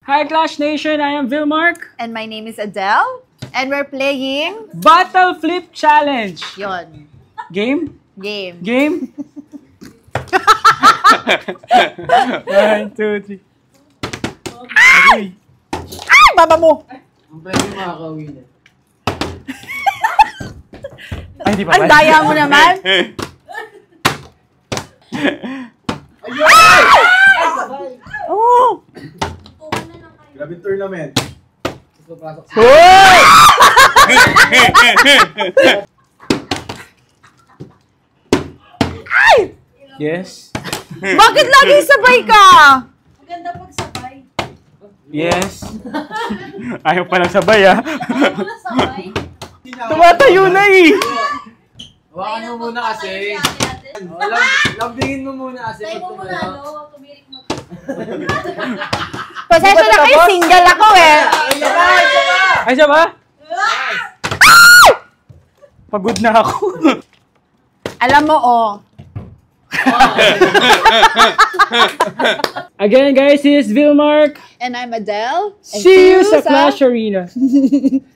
Hi Clash Nation, I am Vilmark. And my name is Adele. And we're playing... Battle Flip Challenge. Yon. Game? Game. Game? 1, 2, 3. Ay! Ay! Baba mo! Ang pwede makakauwi na. Ay, di pa Ang daya mo naman. Oh! Grabe tournament. Papasok sa... Hoy! Ay! Yes. Bakit laging sabay ka? Maganda pag sabay. Yes. Ayaw pa lang sabay ah. Ayaw mo na sabay. Tumatayo na eh. Hawakan mo muna kasi. Lambingin mo muna kasi. Tayo mo muna, no? Tumirik mo. Pasensya na kayo, single ako eh. Ay, siya ba? Pagod na ako. Alam mo, oh. Again guys, this is Vilmark. And I'm Adele. And See you sa Clash Arena.